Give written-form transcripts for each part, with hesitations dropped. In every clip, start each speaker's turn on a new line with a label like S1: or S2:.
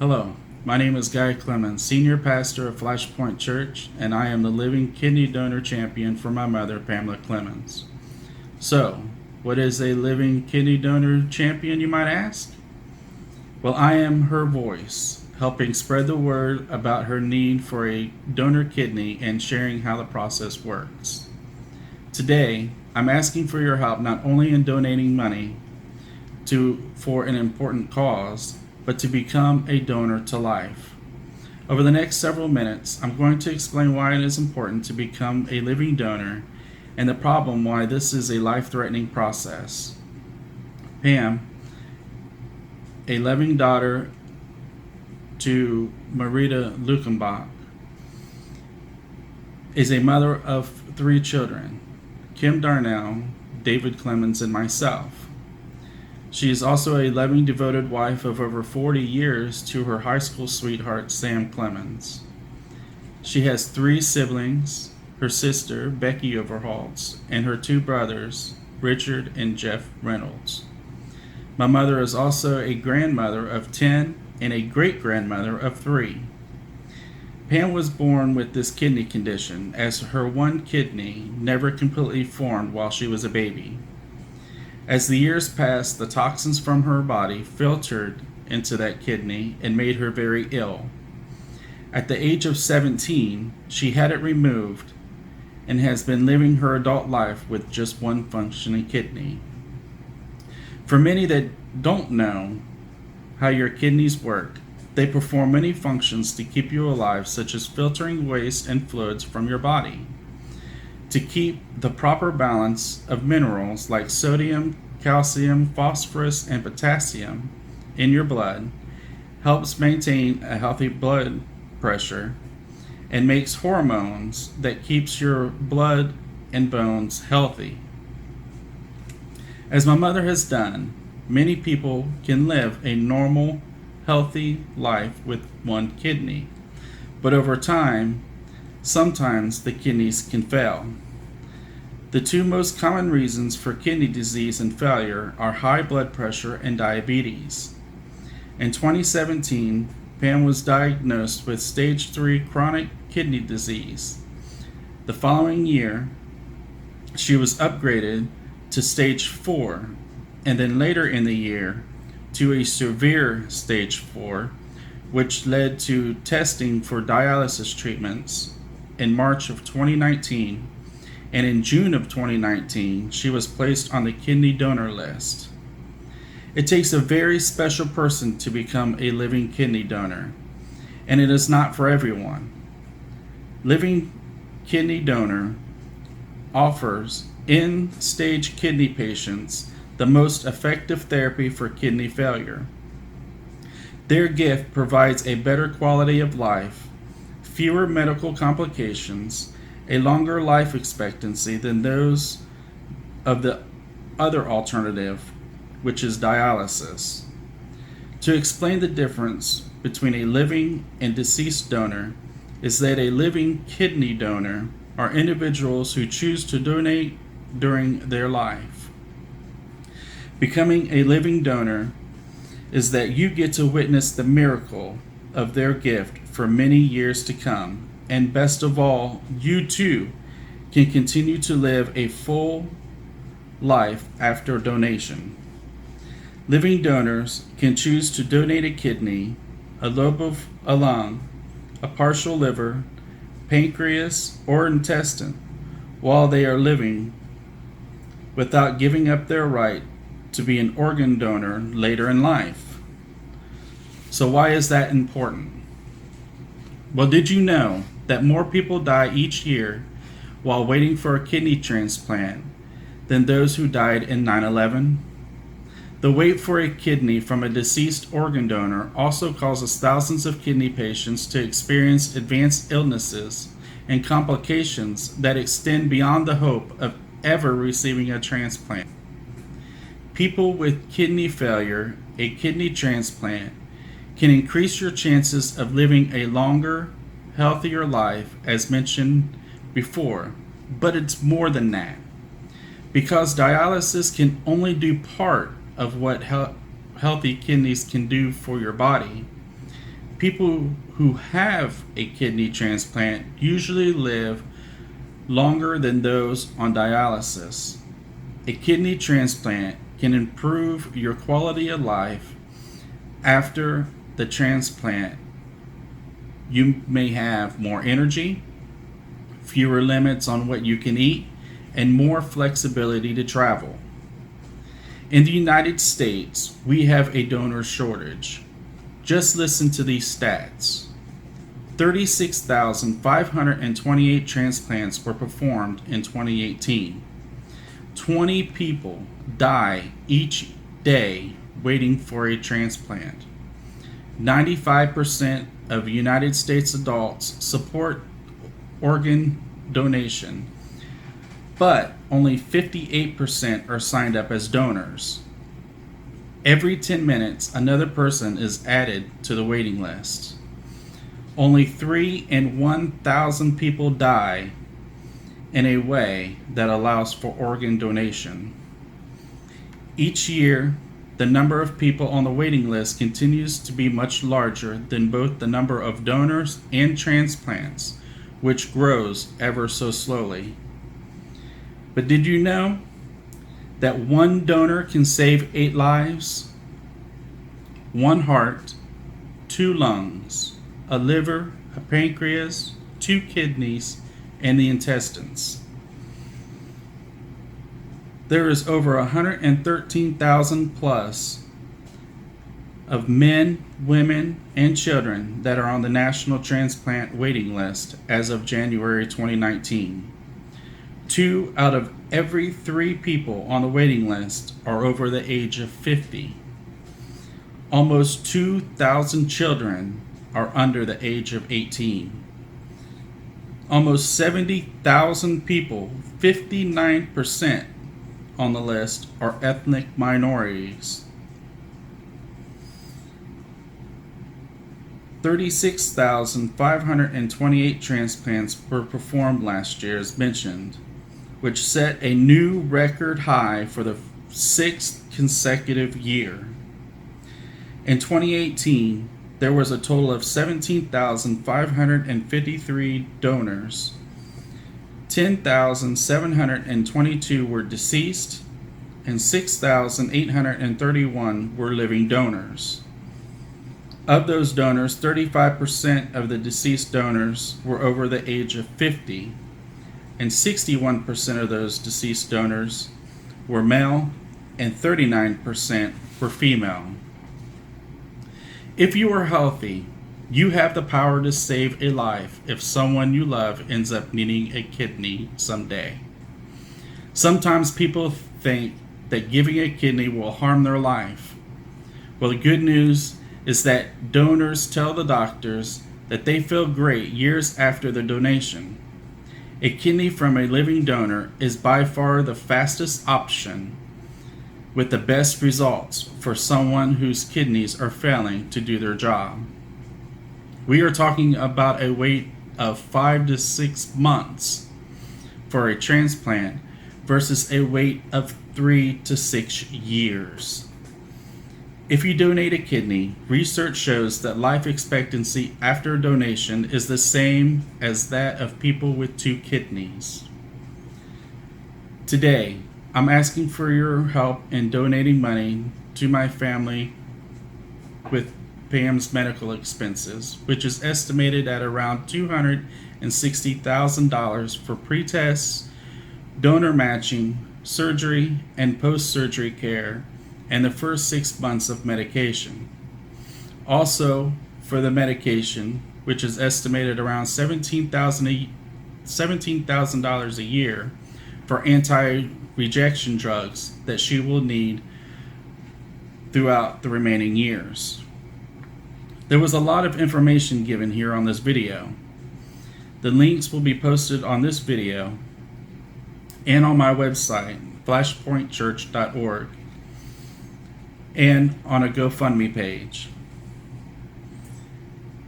S1: Hello, my name is Guy Clemens, Senior Pastor of Flashpoint Church, and I am the living kidney donor champion for my mother, Pamela Clemens. So, what is a living kidney donor champion, you might ask? Well, I am her voice, helping spread the word about her need for a donor kidney and sharing how the process works. Today, I'm asking for your help not only in donating money for an important cause, but to become a donor to life. Over the next several minutes, I'm going to explain why it is important to become a living donor and the problem why this is a life-threatening process. Pam, a loving daughter to Marita Lukenbach, is a mother of 3 children, Kim Darnell, David Clemens, and myself. She is also a loving, devoted wife of over 40 years to her high school sweetheart, Sam Clemens. She has 3 siblings, her sister, Becky Overholtz, and her 2 brothers, Richard and Jeff Reynolds. My mother is also a grandmother of 10 and a great-grandmother of 3. Pam was born with this kidney condition, as her one kidney never completely formed while she was a baby. As the years passed, the toxins from her body filtered into that kidney and made her very ill. At the age of 17, she had it removed and has been living her adult life with just one functioning kidney. For many that don't know how your kidneys work, they perform many functions to keep you alive, such as filtering waste and fluids from your body, to keep the proper balance of minerals like sodium, calcium, phosphorus, and potassium in your blood, helps maintain a healthy blood pressure, and makes hormones that keeps your blood and bones healthy. As my mother has done, many people can live a normal, healthy life with one kidney, but over time, sometimes the kidneys can fail. The 2 most common reasons for kidney disease and failure are high blood pressure and diabetes. In 2017, Pam was diagnosed with stage 3 chronic kidney disease. The following year, she was upgraded to stage 4, and then later in the year to a severe stage 4, which led to testing for dialysis treatments in March of 2019. And in June of 2019, she was placed on the kidney donor list. It takes a very special person to become a living kidney donor, and it is not for everyone. Living kidney donor offers end-stage kidney patients the most effective therapy for kidney failure. Their gift provides a better quality of life, fewer medical complications, a longer life expectancy than those of the other alternative, which is dialysis. To explain the difference between a living and deceased donor is that a living kidney donor are individuals who choose to donate during their life. Becoming a living donor is that you get to witness the miracle of their gift for many years to come. And best of all, you too can continue to live a full life after donation. Living donors can choose to donate a kidney, a lobe of a lung, a partial liver, pancreas, or intestine while they are living without giving up their right to be an organ donor later in life. So why is that important? Well, did you know that more people die each year while waiting for a kidney transplant than those who died in 9/11? The wait for a kidney from a deceased organ donor also causes thousands of kidney patients to experience advanced illnesses and complications that extend beyond the hope of ever receiving a transplant. People with kidney failure, a kidney transplant, can increase your chances of living a longer, healthier life, as mentioned before, but it's more than that. Because dialysis can only do part of what healthy kidneys can do for your body, people who have a kidney transplant usually live longer than those on dialysis. A kidney transplant can improve your quality of life after the transplant. You may have more energy, fewer limits on what you can eat, and more flexibility to travel. In the United States, we have a donor shortage. Just listen to these stats. 36,528 transplants were performed in 2018. 20 people die each day waiting for a transplant. 95% of United States adults support organ donation, but only 58% are signed up as donors. Every 10 minutes, another person is added to the waiting list. Only 3 in 1,000 people die in a way that allows for organ donation. Each year, the number of people on the waiting list continues to be much larger than both the number of donors and transplants, which grows ever so slowly. But did you know that one donor can save 8 lives? 1 heart, 2 lungs, a liver, a pancreas, 2 kidneys, and the intestines. There is over 113,000 plus of men, women, and children that are on the National Transplant Waiting List as of January 2019. 2 out of every 3 people on the waiting list are over the age of 50. Almost 2,000 children are under the age of 18. Almost 70,000 people, 59% on the list, are ethnic minorities. 36,528 transplants were performed last year, as mentioned, which set a new record high for the 6th consecutive year. In 2018, there was a total of 17,553 donors. 10,722 were deceased, and 6,831 were living donors. Of those donors, 35% of the deceased donors were over the age of 50, and 61% of those deceased donors were male, and 39% were female. If you are healthy, you have the power to save a life if someone you love ends up needing a kidney someday. Sometimes people think that giving a kidney will harm their life. Well, the good news is that donors tell the doctors that they feel great years after the donation. A kidney from a living donor is by far the fastest option with the best results for someone whose kidneys are failing to do their job. We are talking about a wait of 5 to 6 months for a transplant versus a wait of 3 to 6 years. If you donate a kidney, research shows that life expectancy after donation is the same as that of people with 2 kidneys. Today, I'm asking for your help in donating money to my family with Pam's medical expenses, which is estimated at around $260,000 for pre-tests, donor matching, surgery, and post-surgery care, and the first 6 months of medication. Also, for the medication, which is estimated around $17,000 a year for anti-rejection drugs that she will need throughout the remaining years. There was a lot of information given here on this video. The links will be posted on this video and on my website, flashpointchurch.org, and on a GoFundMe page.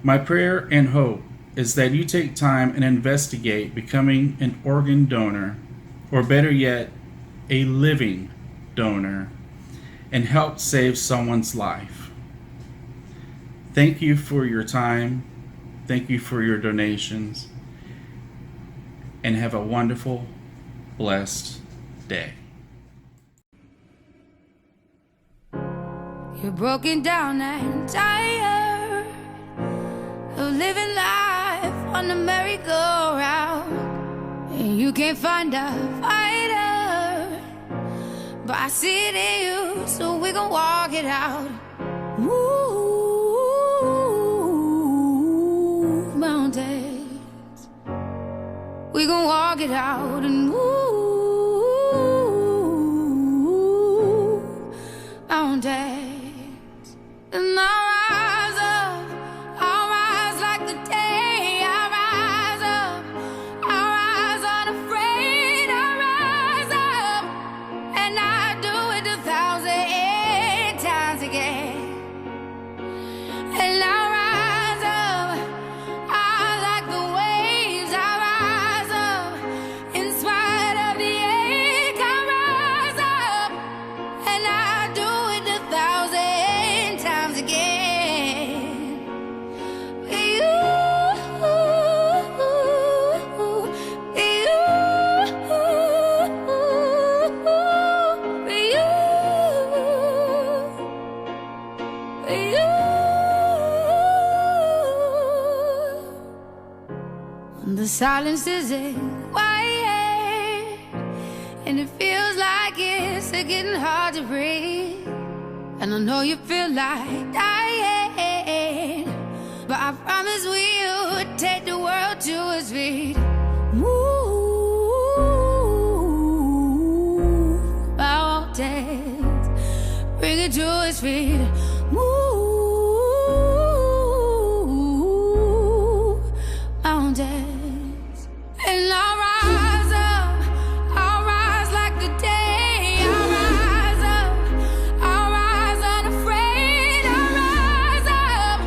S1: My prayer and hope is that you take time and investigate becoming an organ donor, or better yet, a living donor, and help save someone's life. Thank you for your time. Thank you for your donations. And have a wonderful, blessed day.
S2: You're broken down and tired of living life on the merry-go-round, and you can't find a fighter, but I see it in you, so we gon' walk it out. Move mountains, we gon' walk it out and move mountains. And I'll rise up, I'll rise like the day. I'll rise up, I'll rise unafraid. I'll rise up, and I'll do it 1,000 times again. And I'll rise up, I'll like the waves. I'll rise up, in spite of the ache. I'll rise up, and I'll do it 1,000 times again. The silence isn't quiet, and it feels like it's getting hard to breathe. And I know you feel like dying, but I promise we'll take the world to its feet. Move mountains, bring it to its feet. Move mountains. And I'll rise up, I'll rise like the day. I'll rise up, I'll rise unafraid. I'll rise up,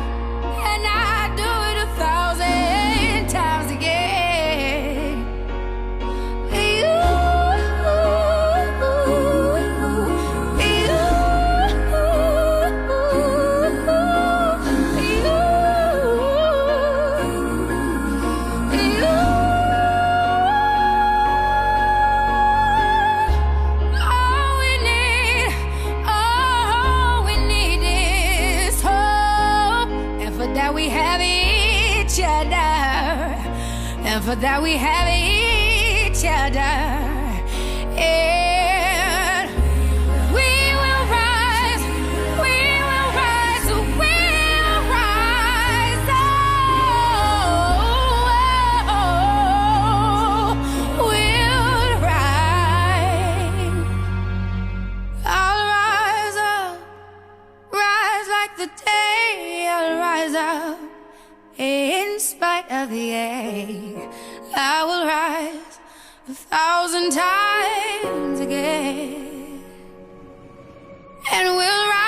S2: and I'll do it 1,000 times again. And for that we have each other. And we will rise, we will rise, we'll rise. Oh, we'll rise. I'll rise up, rise like the day. I'll rise up. In spite of the ache, I will rise 1,000 times again. And we'll rise.